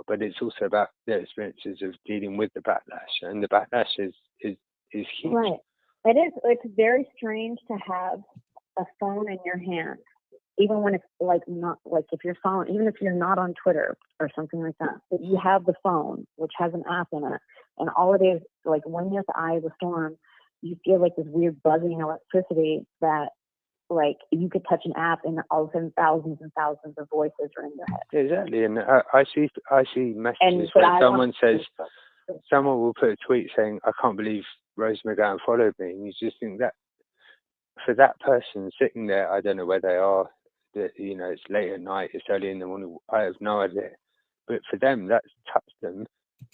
but it's also about their experiences of dealing with the backlash, and the backlash is huge. Right. It is. It's very strange to have a phone in your hand, even when it's like not like if you're following, even if you're not on Twitter or something like that, but you have the phone which has an app in it, and all it is like when you're at the eye of the storm, you feel like this weird buzzing electricity that like you could touch an app and all of a sudden thousands and thousands of voices are in your head. Exactly, and I see messages where someone says, someone will put a tweet saying, "I can't believe Rose McGowan followed me," and you just think that for that person sitting there, I don't know where they are. That it's late at night, it's early in the morning. I have no idea, but for them, that's touched them,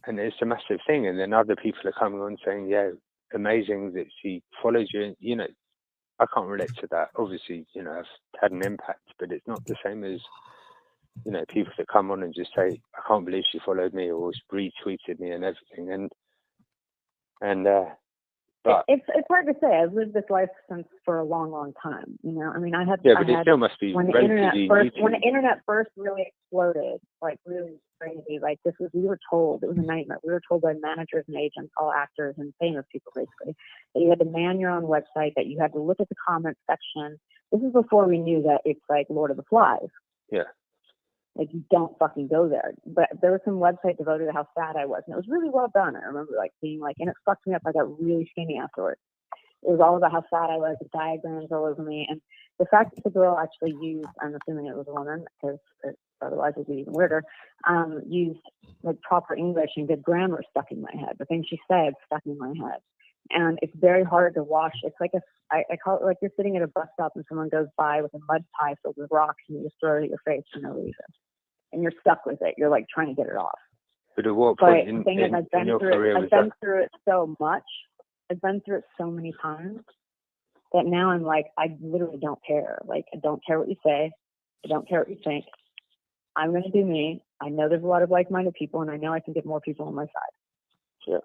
and it's a massive thing. And then other people are coming on saying, "Yeah, amazing that she followed you." And, I can't relate to that. Obviously, I've had an impact, but it's not the same as, people that come on and just say, "I can't believe she followed me," or retweeted me and everything. But it's hard to say. I've lived this life for a long, long time. I mean, I had. Yeah, but it still must be when the internet first really exploded, like really crazy. Like we were told it was a nightmare. We were told by managers and agents, all actors and famous people, basically, that you had to man your own website, that you had to look at the comment section. This is before we knew that it's like Lord of the Flies. Yeah. Like, you don't fucking go there. But there was some website devoted to how sad I was. And it was really well done. I remember being and it fucked me up. I got really skinny afterwards. It was all about how sad I was, the diagrams all over me. And the fact that the girl actually used, I'm assuming it was a woman, because otherwise it would be even weirder, used proper English and good grammar stuck in my head. The things she said stuck in my head. And it's very hard to wash. It's like I call it like you're sitting at a bus stop and someone goes by with a mud pie filled with rocks and you just throw it at your face for no reason. And you're stuck with it. You're trying to get it off. But at what point in your career I've been through it so much. I've been through it so many times that now I'm I literally don't care. I don't care what you say. I don't care what you think. I'm going to do me. I know there's a lot of like-minded people, and I know I can get more people on my side. Sure.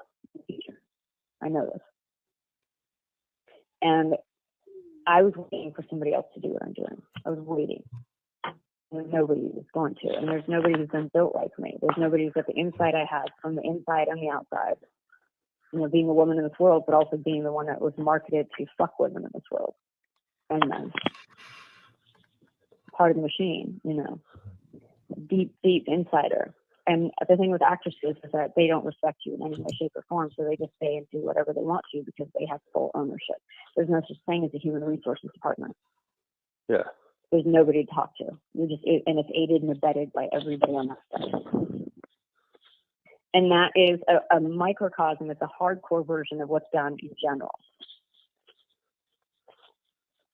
I know this. And I was waiting for somebody else to do what I'm doing. I was waiting. And nobody was going to. And there's nobody who's been built like me. There's nobody who's got the insight I had from the inside and the outside. Being a woman in this world, but also being the one that was marketed to fuck women in this world. And then part of the machine, deep, deep insider. And the thing with actresses is that they don't respect you in any way, shape, or form, so they just stay and do whatever they want to because they have full ownership. There's no such thing as a human resources department. Yeah. There's nobody to talk to. And it's aided and abetted by everybody on that side. And that is a microcosm. It's a hardcore version of what's done in general.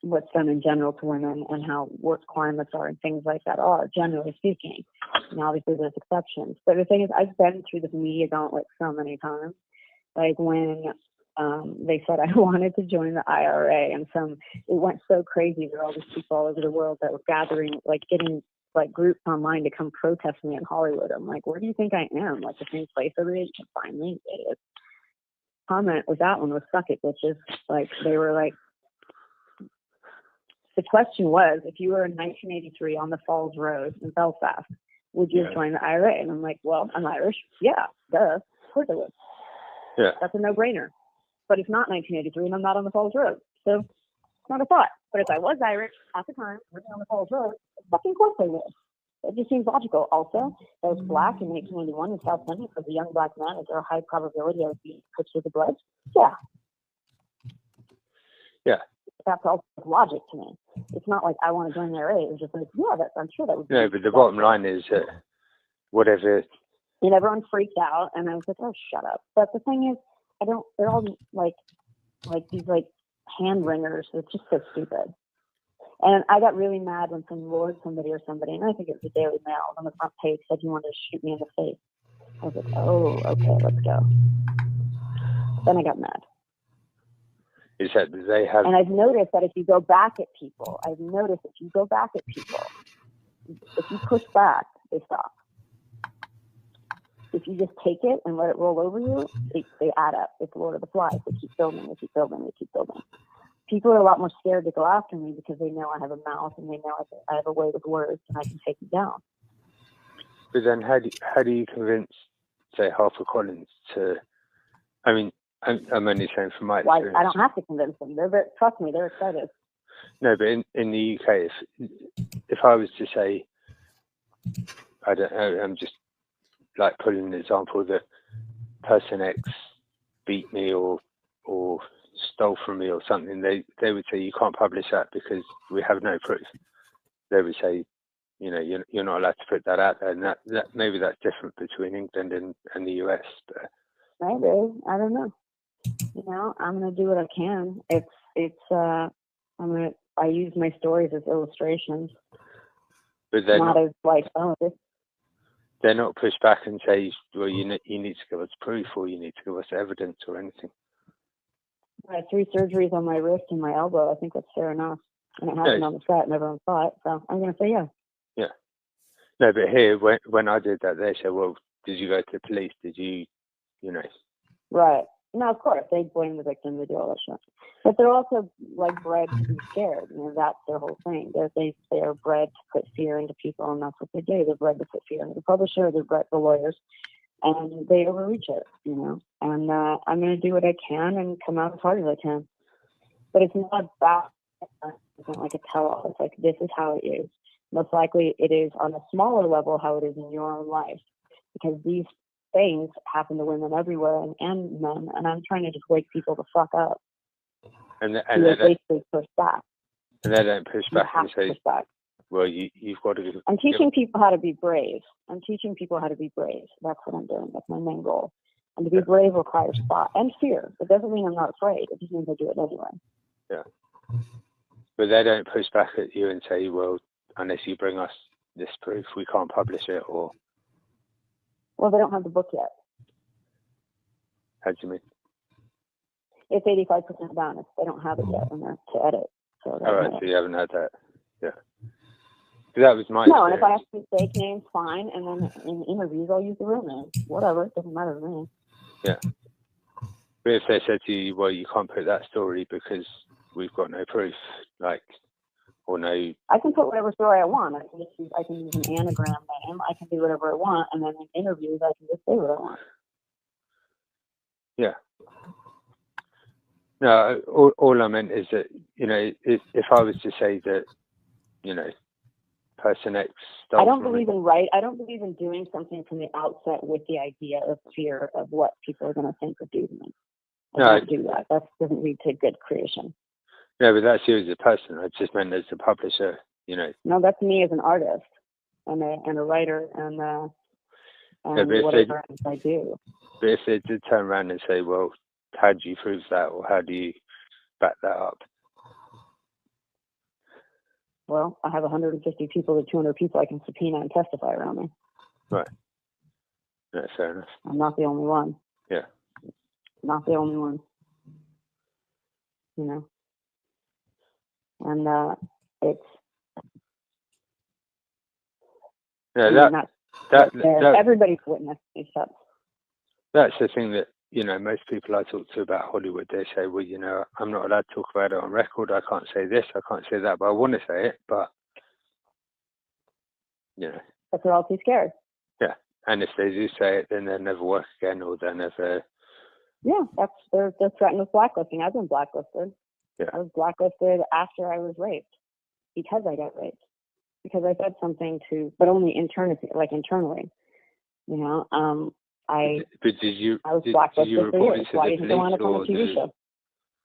What's done in general to women and how work climates are and things like that are, generally speaking. And obviously there's exceptions. But the thing is, I've been through this media gauntlet so many times. When they said I wanted to join the IRA, and it went so crazy. There were all these people all over the world that were gathering, getting groups online to come protest me in Hollywood. I'm like, where do you think I am? The same place every day? You can find me, idiots. Comment with that one was suck it, bitches. They were the question was, if you were in 1983 on the Falls Road in Belfast, would you join the IRA? And I'm like, well, I'm Irish. Yeah, duh. Of course I would. Yeah. That's a no-brainer. But it's not 1983 and I'm not on the Falls Road. So it's not a thought. But if I was Irish at the time, living on the Falls Road, fucking course I would. It just seems logical. Also, I was black in 1991 in South London. As a young black man, is there a high probability I would be put to the blood? Yeah. Yeah. That's all logic to me. It's not I want to join the IRA. It was just I'm sure that would be. No, but the bottom line is whatever. And everyone freaked out, and I was like, oh, shut up. But the thing is, they're all these hand wringers. It's just so stupid. And I got really mad when some Lord somebody, and I think it was the Daily Mail on the front page, said he wanted to shoot me in the face. I was like, oh, okay, let's go. Then I got mad. Is that they have? And I've noticed that if you go back at people, if you push back, they stop. If you just take it and let it roll over you, they add up. It's Lord of the Flies. They keep building. People are a lot more scared to go after me because they know I have a mouth and they know I have a way with words and I can take you down. But then how do you convince, say, HarperCollins to? I mean, I'm only saying from my experience. I don't have to convince them. Trust me, they're excited. No, but in the UK, if I was to say, I don't know, I'm just like putting an example that person X beat me or stole from me or something, they would say you can't publish that because we have no proof. They would say, you know, you're not allowed to put that out there, and that maybe that's different between England and the US. But maybe, I don't know. You know, I'm gonna do what I can. I use my stories as illustrations, but they're not as like, oh, this. They're not pushed back and say, well, you need to give us proof or you need to give us evidence or anything. I had 3 surgeries on my wrist and my elbow. I think that's fair enough. And it happened on the set and everyone saw it. So I'm going to say yeah. Yeah. No, but here, when I did that, they said, well, did you go to the police? Did you know? Right. No, of course. They blame the victim. They do all that shit. But they're also, like, bred to be scared. You know, that's their whole thing. They are bred to put fear into people, and that's what they do. They're bred to put fear into the publisher. They're bred the lawyers. And they overreach it, you know. And I'm going to do what I can and come out as hard as I can. But it's not that. It's not like a tell-all. It's like, this is how it is. Most likely it is on a smaller level how it is in your own life. Because these things happen to women everywhere and men. And I'm trying to just wake people the fuck up. And they basically push back. And they don't push back and say, well, you've got to... I'm teaching people how to be brave. That's what I'm doing. That's my main goal. And to be brave requires thought and fear. It doesn't mean I'm not afraid. It just means I do it anyway. Yeah. But they don't push back at you and say, well, unless you bring us this proof, we can't publish it, or... Well, they don't have the book yet. How do you mean? It's 85% done. They don't have it yet in there to edit. So all right, so you haven't had that. Yeah. That was my No, experience. and if I have to use fake names, fine. And then in interviews, I'll use the real name. Whatever. It doesn't matter to me. Yeah. But if they said to you, well, you can't put that story because we've got no proof, like, or no... I can put whatever story I want. I can use an anagram name. I can do whatever I want. And then in interviews, I can just say what I want. Yeah. No, all I meant is that, you know, if I was to say that, you know, person X... I don't believe in doing something from the outset with the idea of fear of what people are going to think or do to me. I don't do that. That doesn't lead to good creation. No, but that's you as a person. I just meant as a publisher, you know. No, that's me as an artist and a writer and whatever I do. But if they did turn around and say, well, how do you prove that, or how do you back that up? Well, I have 150 people to 200 people I can subpoena and testify around me. Right. That's fair enough. I'm not the only one. Yeah. Not the only one. You know. And it's... Yeah, everybody's witnessed these steps. That's the thing that, you know, most people I talk to about Hollywood, they say, well, you know, I'm not allowed to talk about it on record. I can't say this, I can't say that, but I want to say it, but, you know. But they're all too scared. Yeah. And if they do say it, then they'll never work again, or they'll never... Yeah, they're threatened with blacklisting. I've been blacklisted. Yeah. I was blacklisted after I was raped because I got raped. Because I said something but only internally. You know, I was blacklisted for years. Why didn't they want to come on a TV show?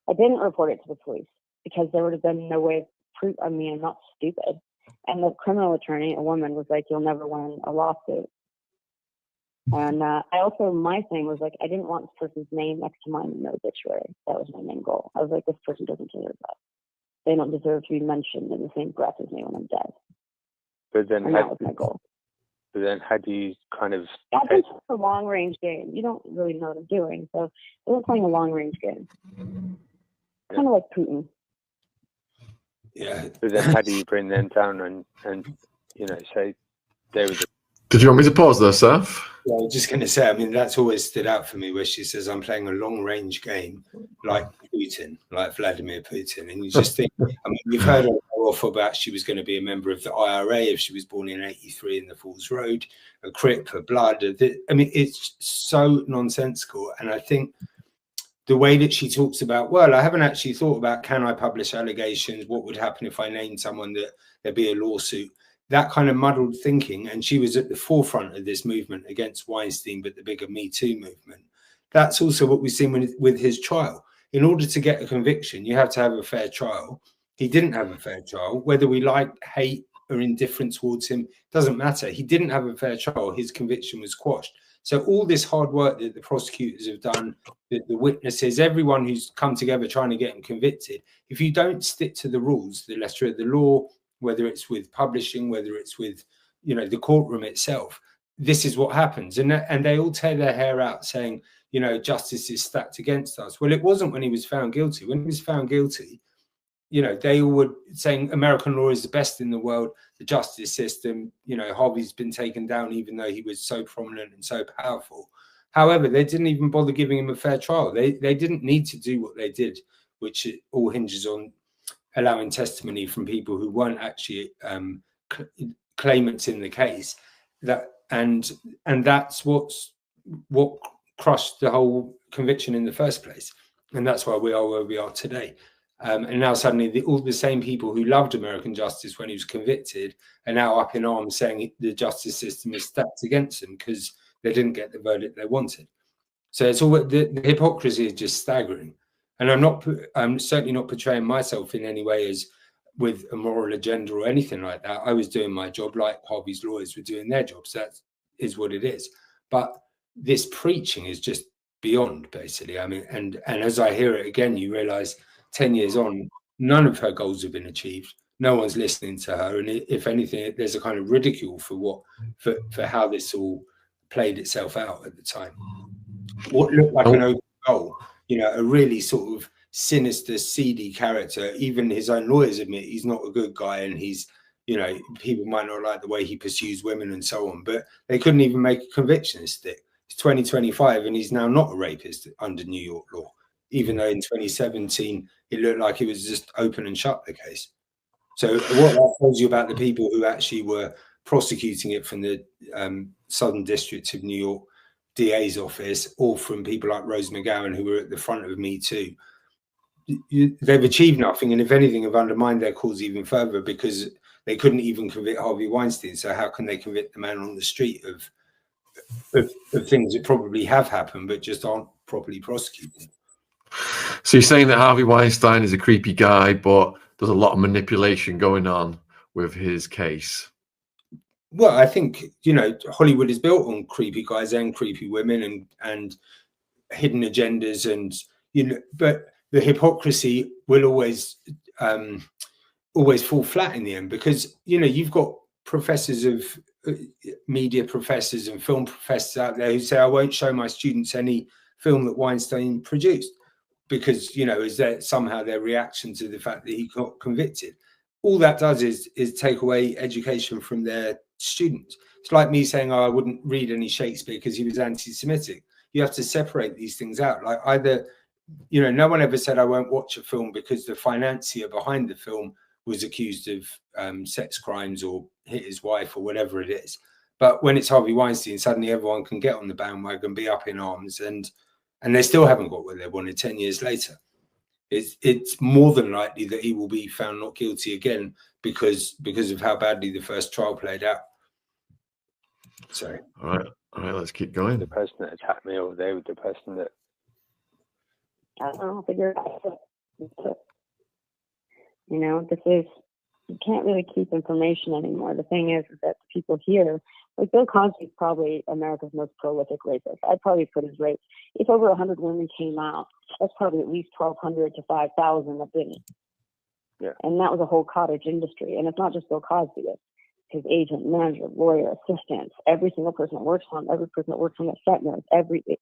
I didn't report it to the police because there would have been no way of proof. I mean, I'm not stupid. And the criminal attorney, a woman, was like, "You'll never win a lawsuit." And my thing was like, I didn't want this person's name next to mine in the obituary. That was my main goal. I was like, this person doesn't deserve that. They don't deserve to be mentioned in the same breath as me when I'm dead. But then that was my goal. But then how do you kind of... It's a long-range game. You don't really know what I'm doing. So we're playing a long-range game. Yeah. Kind of like Putin. Yeah. But then how do you bring them down and you know, say they were the... Did you want me to pause there, Seth? Yeah, I was just going to say, I mean, that's always stood out for me, where she says, I'm playing a long-range game like Putin, like Vladimir Putin. And you just think, I mean, you've heard her off about she was going to be a member of the IRA if she was born in '83 in the Falls Road, a Crip, a Blood. I mean, it's so nonsensical. And I think the way that she talks about, well, I haven't actually thought about, can I publish allegations? What would happen if I named someone, that there'd be a lawsuit? That kind of muddled thinking. And she was at the forefront of this movement against Weinstein, but the bigger Me Too movement. That's also what we've seen with his trial. In order to get a conviction, you have to have a fair trial. He didn't have a fair trial. Whether we like, hate, or indifferent towards him, doesn't matter. He didn't have a fair trial. His conviction was quashed. So all this hard work that the prosecutors have done, the witnesses, everyone who's come together trying to get him convicted, if you don't stick to the rules, the letter of the law, whether it's with publishing, whether it's with, you know, the courtroom itself, this is what happens. And they all tear their hair out saying, you know, justice is stacked against us. Well, it wasn't when he was found guilty. When he was found guilty, you know, they all were saying American law is the best in the world, the justice system, you know, Harvey's been taken down even though he was so prominent and so powerful. However, they didn't even bother giving him a fair trial. They didn't need to do what they did, which it all hinges on allowing testimony from people who weren't actually claimants in the case. And that's what crushed the whole conviction in the first place. And that's why we are where we are today. And now suddenly all the same people who loved American justice when he was convicted are now up in arms saying the justice system is stacked against them because they didn't get the verdict they wanted. So it's all the hypocrisy is just staggering. And I'm certainly not portraying myself in any way as with a moral agenda or anything like that. I was doing my job like Harvey's lawyers were doing their jobs. That is what it is. But this preaching is just beyond, basically. I mean, and as I hear it again, you realize 10 years on, none of her goals have been achieved. No one's listening to her. And if anything, there's a kind of ridicule for how this all played itself out at the time. What looked like an open goal, you know, a really sort of sinister, seedy character. Even his own lawyers admit he's not a good guy, and he's, you know, people might not like the way he pursues women and so on, but they couldn't even make a conviction stick. It's 2025 and he's now not a rapist under New York law, even though in 2017 it looked like it was just open and shut the case. So what that tells you about the people who actually were prosecuting it from the Southern District of New York DA's office, or from people like Rose McGowan who were at the front of Me Too, they've achieved nothing, and if anything have undermined their cause even further, because they couldn't even convict Harvey Weinstein. So how can they convict the man on the street of things that probably have happened but just aren't properly prosecuted? So you're saying that Harvey Weinstein is a creepy guy, but there's a lot of manipulation going on with his case? Well, I think, you know, Hollywood is built on creepy guys and creepy women and hidden agendas, and, you know, but the hypocrisy will always fall flat in the end, because, you know, you've got professors of media professors and film professors out there who say, I won't show my students any film that Weinstein produced, because, you know, is that somehow their reaction to the fact that he got convicted. All that does is take away education from their students. It's like me saying, oh, I wouldn't read any Shakespeare because he was anti-Semitic. You have to separate these things out. Like, either, you know, no one ever said I won't watch a film because the financier behind the film was accused of sex crimes or hit his wife or whatever it is. But when it's Harvey Weinstein, suddenly everyone can get on the bandwagon, be up in arms, and they still haven't got what they wanted 10 years later. It's more than likely that he will be found not guilty again because of how badly the first trial played out. So, all right, let's keep going. The person that attacked me over there with the person that, I don't know, figure it out. You know, you can't really keep information anymore. The thing is that people here, like Bill Cosby is probably America's most prolific rapist. I'd probably put his rape, if over 100 women came out, that's probably at least 1,200 to 5,000 that didn't. Yeah. And that was a whole cottage industry. And it's not just Bill Cosby, it's his agent, manager, lawyer, assistants, every single person that works on, every person that works on the set nurse,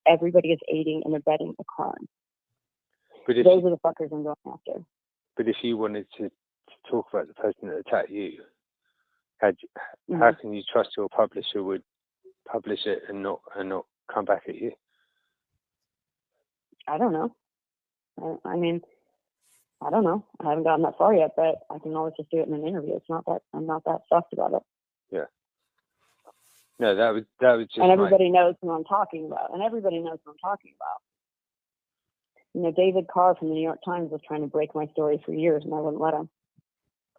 everybody is aiding and abetting the crime. Those are the fuckers I'm going after. But if you wanted to talk about the person that attacked you, how can you trust your publisher would publish it and not come back at you? I don't know. I mean, I don't know. I haven't gotten that far yet, but I can always just do it in an interview. It's not that I'm not that fussed about it. Yeah. No, that was just. And everybody knows who I'm talking about. You know, David Carr from the New York Times was trying to break my story for years, and I wouldn't let him.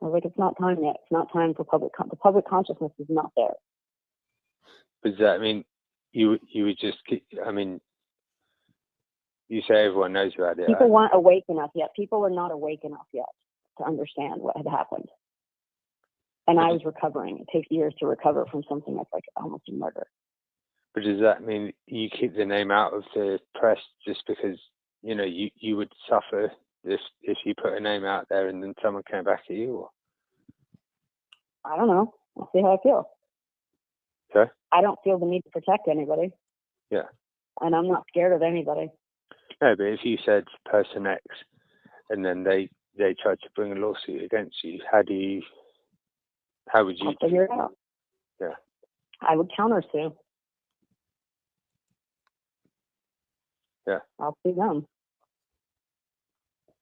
I was like, it's not time yet. It's not time for the public consciousness is not there. But does that mean you would just keep, I mean, you say everyone knows about it. People weren't awake enough yet. People were not awake enough yet to understand what had happened. And I was recovering. It takes years to recover from something that's like almost a murder. But does that mean you keep the name out of the press just because, you know, you would suffer if you put a name out there and then someone came back at you? Or? I don't know. I'll see how I feel. Okay. I don't feel the need to protect anybody. Yeah. And I'm not scared of anybody. No, but if you said person X and then they tried to bring a lawsuit against you, how would you? I'll figure it out. Yeah. I would countersue. Yeah. I'll sue them.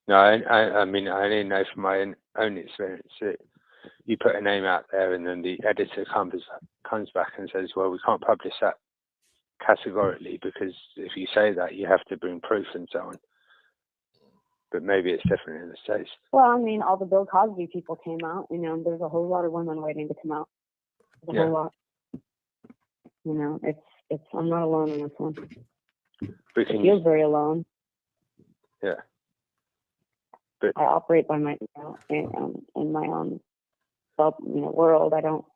No, I mean, I didn't know from my own experience that you put a name out there and then the editor comes back and says, well, we can't publish that categorically because if you say that, you have to bring proof and so on. But maybe it's different in the States. Well, I mean, all the Bill Cosby people came out. You know, there's a whole lot of women waiting to come out. A whole lot. You know, it's. I'm not alone in this one. I feel very alone. Yeah. But I operate by my, in my own self, world. I don't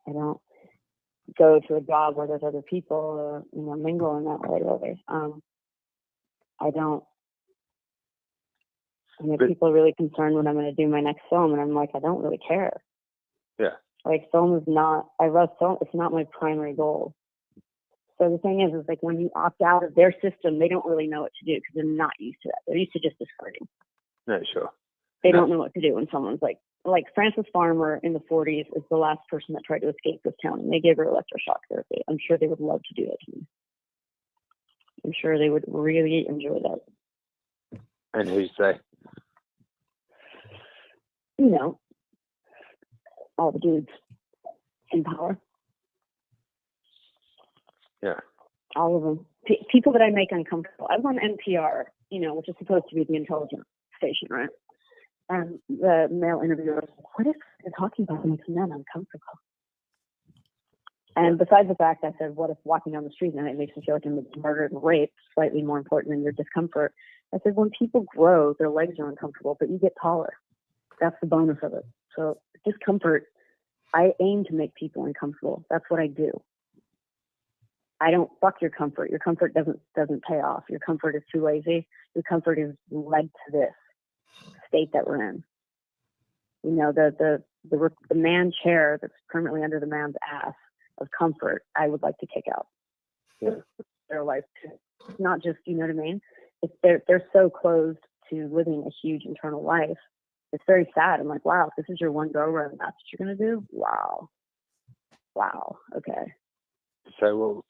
go to a job where there's other people or mingle in that way. Really. I don't. I mean, people are really concerned when I'm going to do my next film, and I'm like, I don't really care. Yeah. Like, film is not. I wrote film. It's not my primary goal. So the thing is like when you opt out of their system, they don't really know what to do because they're not used to that. They're used to just discarding. No, sure. They don't know what to do when someone's like Frances Farmer in the 40s is the last person that tried to escape this town, and they gave her electroshock therapy. I'm sure they would love to do that to me. I'm sure they would really enjoy that. And who's they? You know, all the dudes in power. Yeah. All of them. People that I make uncomfortable. I was on NPR, which is supposed to be the intelligence station, right? And the male interviewer was like, what if you're talking about makes men uncomfortable? And besides the fact, I said, what if walking down the street and it makes me feel like I'm being murdered and raped, slightly more important than your discomfort? I said, when people grow, their legs are uncomfortable, but you get taller. That's the bonus of it. So discomfort, I aim to make people uncomfortable. That's what I do. I don't fuck your comfort. Your comfort doesn't pay off. Your comfort is too lazy. Your comfort is led to this state that we're in. The man chair that's permanently under the man's ass of comfort, I would like to kick out. Yeah. Their life too. It's not just, you know what I mean? They're so closed to living a huge internal life. It's very sad. I'm like, wow, if this is your one go round, that's what you're gonna do? Wow. Okay. So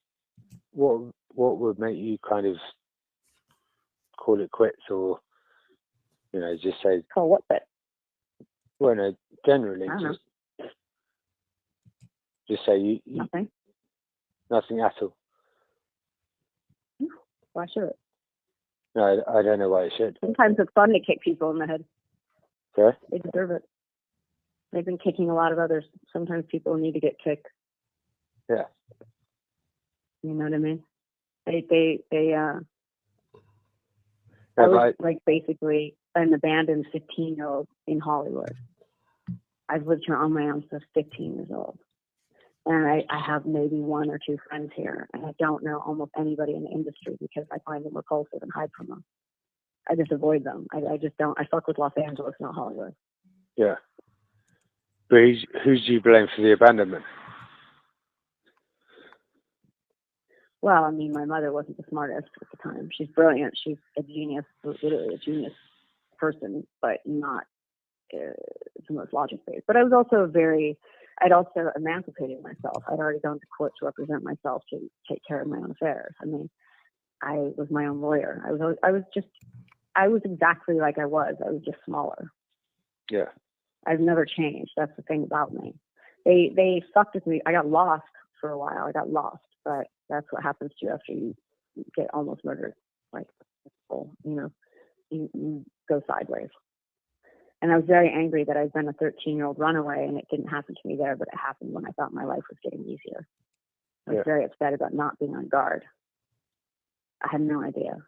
what would make you kind of call it quits, or just say call what quits? Well, no, generally just say you nothing at all. Why should it? No, I don't know why it should. Sometimes it's fun to kick people in the head. Okay. They deserve it. They've been kicking a lot of others. Sometimes people need to get kicked. Yeah. You know what I mean? I was like basically an abandoned 15-year-old in Hollywood. I've lived here on my own since 15 years old. And I have maybe one or two friends here. And I don't know almost anybody in the industry because I find them repulsive and hide from them. I just avoid them. I just don't. I fuck with Los Angeles, not Hollywood. Yeah. But who do you blame for the abandonment? Well, I mean, my mother wasn't the smartest at the time. She's brilliant. She's a genius, literally a genius person, but not the most logic-based. But I was also I'd also emancipated myself. I'd already gone to court to represent myself, to take care of my own affairs. I mean, I was my own lawyer. I was exactly like I was just smaller. Yeah. I've never changed. That's the thing about me. They fucked with me. I got lost for a while. I got lost, but that's what happens to you after you get almost murdered. Like, you go sideways. And I was very angry that I'd been a 13-year-old runaway, and it didn't happen to me there, but it happened when I thought my life was getting easier. I was very upset about not being on guard. I had no idea.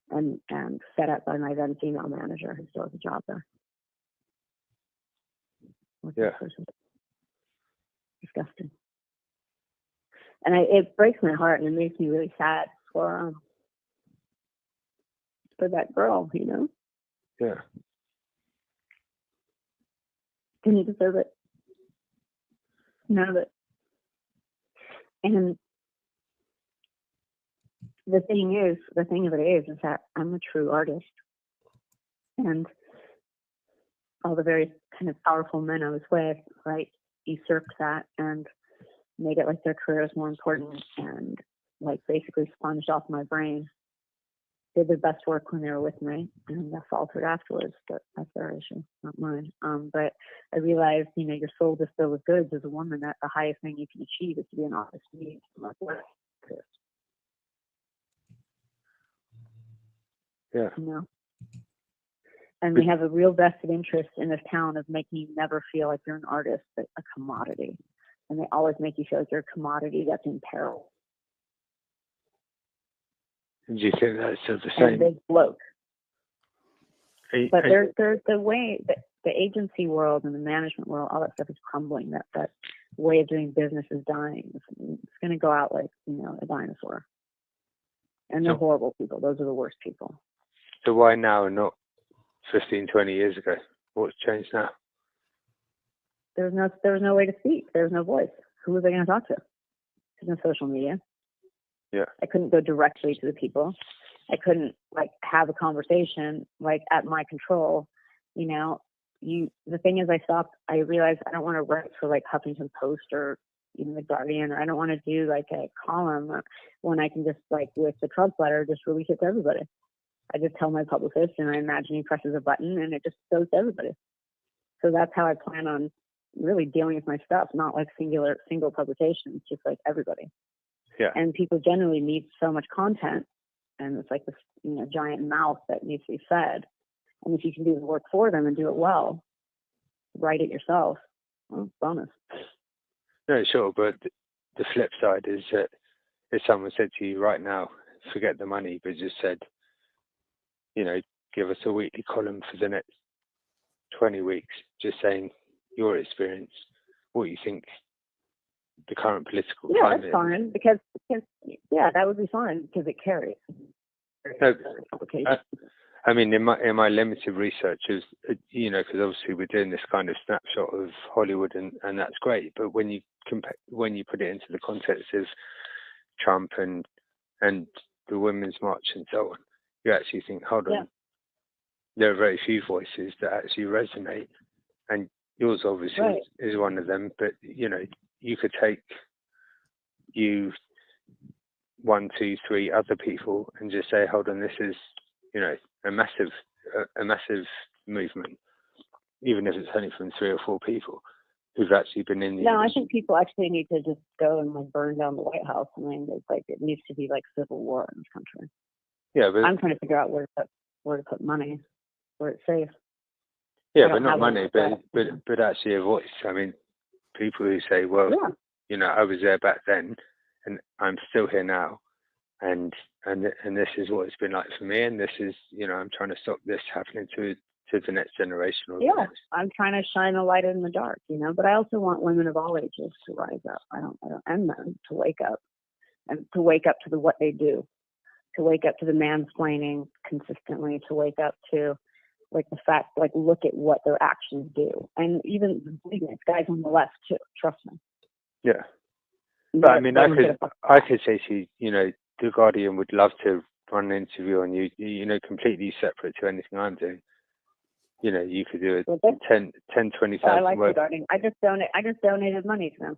And set up by my then female manager who still has a job there. Disgusting. And it breaks my heart, and it makes me really sad for that girl, Yeah. Didn't deserve it. None of it. And the thing of it is that I'm a true artist. And all the very kind of powerful men I was with, right, usurped that and made it like their career was more important, and like basically sponged off my brain. Did their best work when they were with me, and I faltered afterwards, but that's their issue, not mine. But I realized, you're sold this bill of goods as a woman, that the highest thing you can achieve is to be an artist. Yeah. And we have a real vested interest in this town of making you never feel like you're an artist, but a commodity. And they always make you feel like you're a commodity that's in peril. And do you think that's still the same? And a big bloke. But there's the way that the agency world and the management world, all that stuff is crumbling. That way of doing business is dying. It's going to go out like, a dinosaur. And they're horrible people. Those are the worst people. So why now and not 15, 20 years ago? What's changed now? There was no way to speak. There was no voice. Who was I going to talk to? There's no social media. Yeah. I couldn't go directly to the people. I couldn't have a conversation at my control. The thing is, I realized I don't want to write for Huffington Post or even the Guardian, or I don't want to do a column when I can just with the Trump letter, just release it to everybody. I just tell my publicist, and I imagine he presses a button and it just goes to everybody. So that's how I plan on really dealing with my stuff, not single publications, just everybody. Yeah. And people generally need so much content, and it's this giant mouth that needs to be fed. And if you can do the work for them and do it well, write it yourself, well, bonus. No, sure, but the flip side is that if someone said to you right now, forget the money, but just said, give us a weekly column for the next 20 weeks, just saying your experience, what you think the current political climate that's fine, because that would be fine, because it carries. No, I mean, in my limited research, because obviously we're doing this kind of snapshot of Hollywood, and that's great. But when you put it into the context of Trump and the Women's March and so on, you actually think, hold on, there are very few voices that actually resonate, and yours obviously is one of them. But you could take 1, 2, 3 other people and just say, hold on, this is a massive movement, even if it's only from 3 or 4 people who've actually been in the No, I think people actually need to just go and burn down the White House. I mean, it needs to be civil war in this country. Yeah, but I'm trying to figure out where to put money, where it's safe. Yeah, but not money, but actually a voice. I mean, people who say, well, I was there back then, and I'm still here now, and this is what it's been like for me, and this is, I'm trying to stop this happening to the next generation. I'm trying to shine a light in the dark, but I also want women of all ages to rise up. I don't, and men to wake up, and to wake up to what they do, to wake up to the mansplaining consistently, to wake up to the fact, look at what their actions do, and even guys on the left too. Trust me. Yeah, but I mean, I could say to you, the Guardian would love to run an interview on you, completely separate to anything I'm doing. You could do a 20,000 I like the Guardian. I just donated money to them.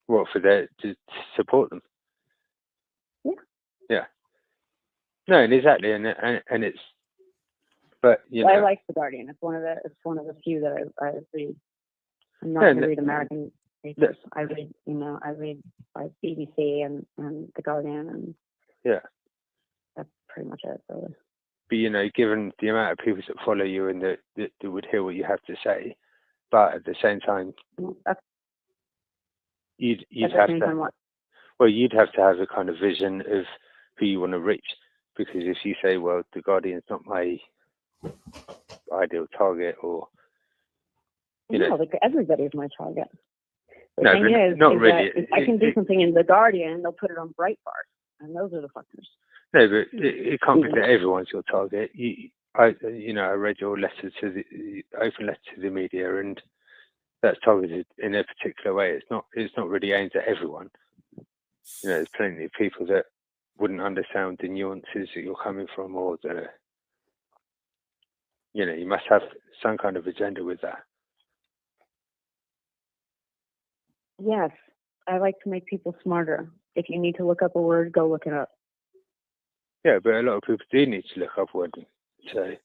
What, to support them? Yeah. Yeah. No, and exactly, and it's But you know, I like the Guardian. It's one of the few that I read. I'm not going to read American papers. I read BBC and the Guardian, and that's pretty much it. Really. But you know, given the amount of people that follow you and that would hear what you have to say, but at the same time, you'd have to. Well, you'd have to have a kind of vision of who you want to reach, because if you say, well, the Guardian's not my ideal target, or you know, like everybody's my target. The no, thing is not really. If I can do something in the Guardian, they'll put it on Breitbart, and those are the fuckers. No, but it can't be that everyone's your target. I read your letter to the open letter to the media, and that's targeted in a particular way. It's not really aimed at everyone. You know, there's plenty of people that wouldn't understand the nuances that you're coming from, or you must have some kind of agenda with that. Yes, I like to make people smarter. If you need to look up a word, go look it up. Yeah, but a lot of people do need to look up words. So